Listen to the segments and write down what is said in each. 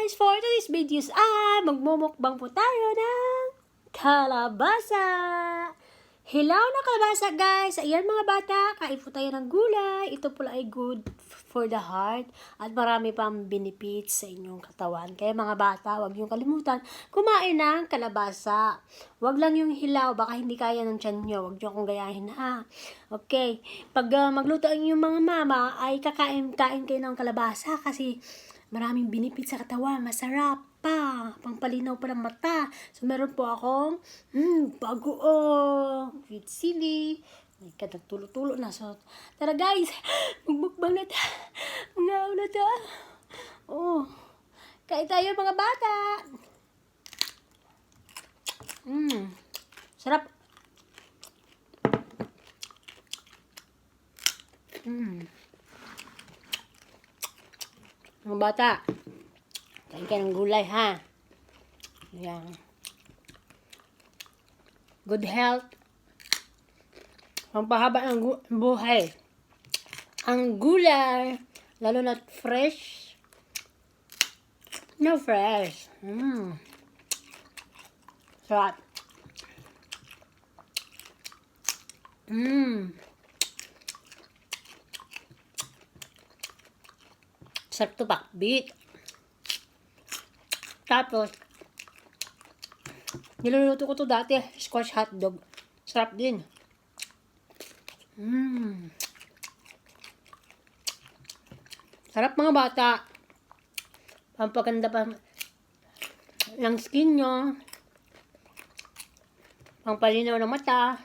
guys, for today's videos ay magmumukbang po tayo ng kalabasa. Hilaw na kalabasa guys. Ayan mga bata, kain po tayo ng gulay. Ito po ay good for the heart at marami pang benefits sa inyong katawan. Kaya mga bata, huwag niyong kalimutan kumain ng kalabasa. Huwag lang yung hilaw, baka hindi kaya ng tiyan niyo. Huwag niyo akong gayahin ha. Okay, pag magluto ang inyong mga mama ay kakain kayo ng kalabasa kasi maraming benefits sa katawan, masarap pa, pangpalinaw pa ng mata. So, meron po akong bagoong with sili. May nagtulo-tulo na. So, tara guys, magbukbang na ta. Mga na ta. Oh, kain tayo mga bata. Sarap. Mga bata, kain ka ng gulay ha. Yan. Good health. Pampahaba ng buhay. Ang gulay, lalo na fresh. No fresh. Sarap. Sarap to bakbit. Tapos, niluluto ko to dati, squash hotdog. Sarap din. Sarap mga bata. Pampaganda pa ng skin nyo. Pampalinaw ng mata.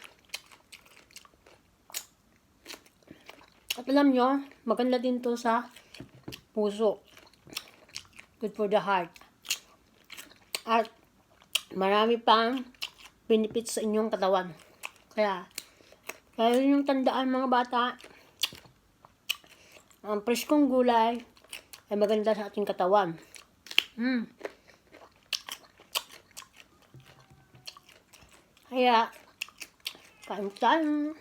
At alam nyo, maganda din to sa puso. Good for the heart. At marami pang benefits sa inyong katawan. Kaya yung tandaan mga bata, ang preskong gulay ay maganda sa ating katawan. Kaya, kain tayo.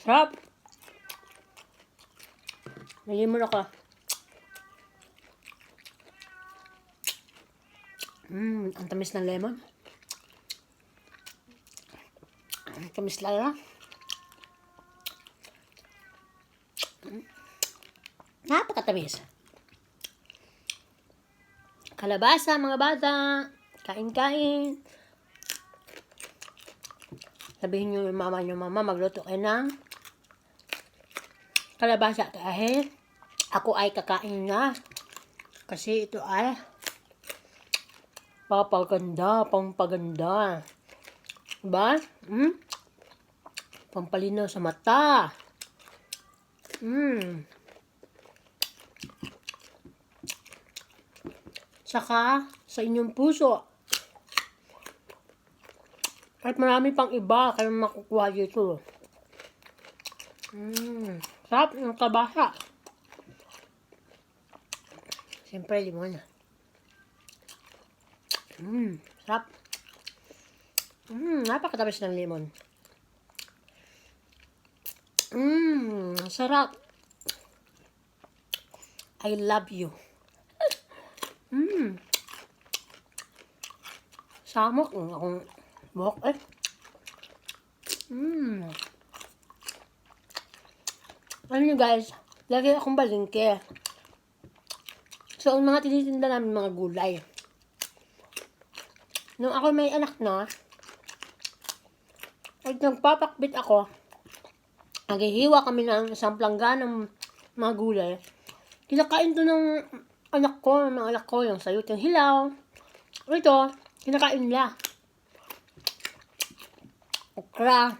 Sarap. Nalimon ako. Ang tamis ng lemon. Ang tamis lala. Napakatamis. Kalabasa mga bata. Kain-kain. Sabihin nyo yung mama, magluto kayo ng kalabasa dahil ako ay kakain na. Kasi ito ay pampaganda. Diba? Pampalinaw sa mata. Saka sa inyong puso. At marami pang iba kayong makukuha dito. Sarap ng kalabasa. Siyempre, limon. Sarap. Napakatamis ng limon. Sarap. I love you. Samok. Akong buhok eh. Alam nyo guys, lagi akong balingke. So, ang mga tinitinda namin mga gulay. Nung ako may anak na, at nagpapakbit ako, naghihiwa kami ng isang plangga ng mga gulay. Kinakain to ng anak ko, yung sayot, yung hilaw. Ito, kinakain nila. Okra.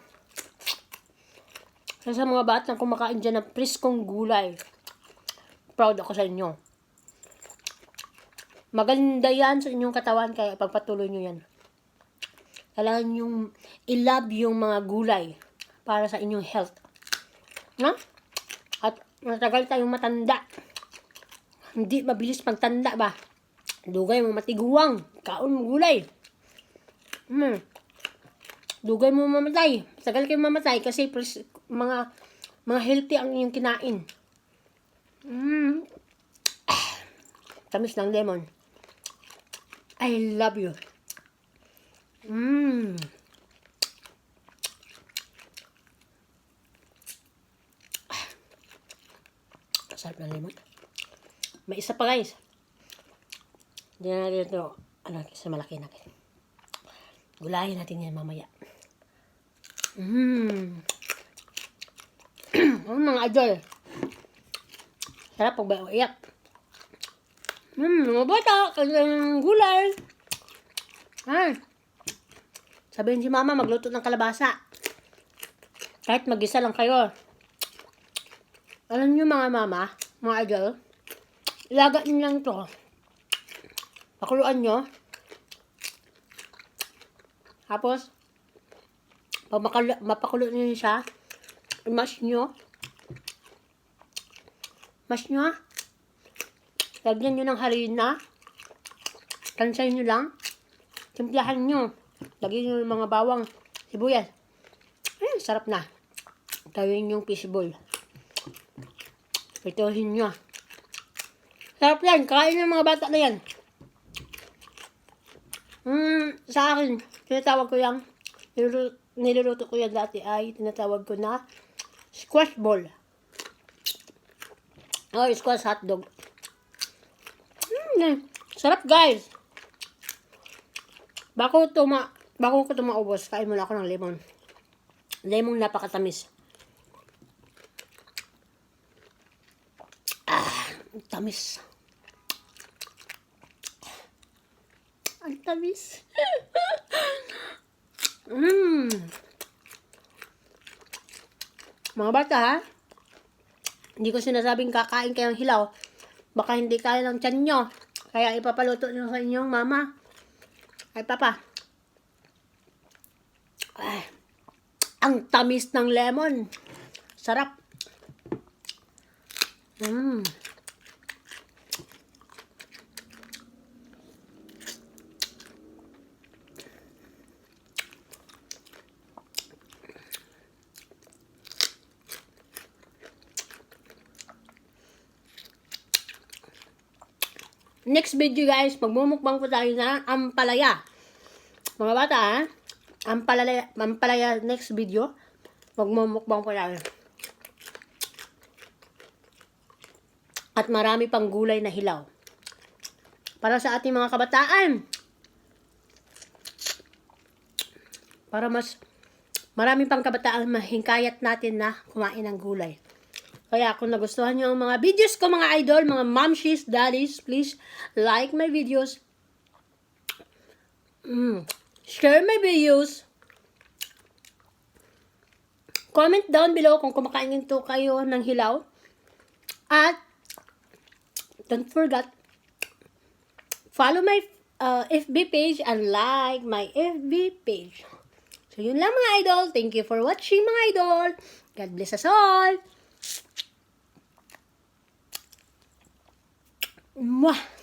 Kasi sa mga batang kumakain dyan ng preskong gulay. Proud ako sa inyo. Maganda yan sa inyong katawan, kaya pagpatuloy nyo yan. Kailangan yung i-love yung mga gulay para sa inyong health. Na? At matagal tayong matanda. Hindi mabilis pagtanda ba? Dugay mo matiguang. Kaon mo gulay. Dugay mo mamatay. Tagal kayo mamatay kasi mga healthy ang inyong kinain. Tamis ng lemon. I love you. Sarap ng lemon. May isa pa guys. Hindi na natin ito. Sa malaki natin. Gulayin natin yan mamaya. Mga idol. Sarap pag iyak. Mga bata. Kanyang gulay. Sabihin si mama magluto ng kalabasa. Kahit mag-isa lang kayo. Alam nyo mga mama, mga idol, ilaga nyo lang to. Pakuluan nyo. Tapos, pag mapakulo nyo siya, i-mash nyo. Mash nyo. Lagyan nyo ng harina. Tansay nyo lang. Timplahan nyo. Lagyan nyo ng mga bawang, sibuyas. Sarap na. Gawin yung fishball. Pituhin nyo. Sarap yan. Kain ng mga bata na yan. Sa akin, tinatawag ko yan. Niluluto ko yan dati ay tinatawag ko na squash ball. Squash hotdog. Sarap guys. Bago ko ito maubos, kain muna ako ng lemon. Lemon napakatamis. Tamis. Ang tamis. Mga bata ha, hindi ko sinasabing kakain kayong hilaw. Baka hindi kaya ng tiyan nyo. Kaya ipapaluto nyo sa inyong mama. Ay papa. Ang tamis ng lemon. Sarap. Next video guys, magmumukbang po tayo ng ampalaya. Mga bata ha, ampalaya next video, magmumukbang po tayo. At marami pang gulay na hilaw. Para sa ating mga kabataan. Para mas marami pang kabataan mahingkayat natin na kumain ng gulay. Kaya kung nagustuhan nyo ang mga videos ko mga idol, mga momshies, daddies, please like my videos. Share my videos. Comment down below kung kumakain nito kayo ng hilaw. At don't forget, follow my FB page and like my FB page. So yun lang mga idol. Thank you for watching mga idol. God bless us all. Mwah!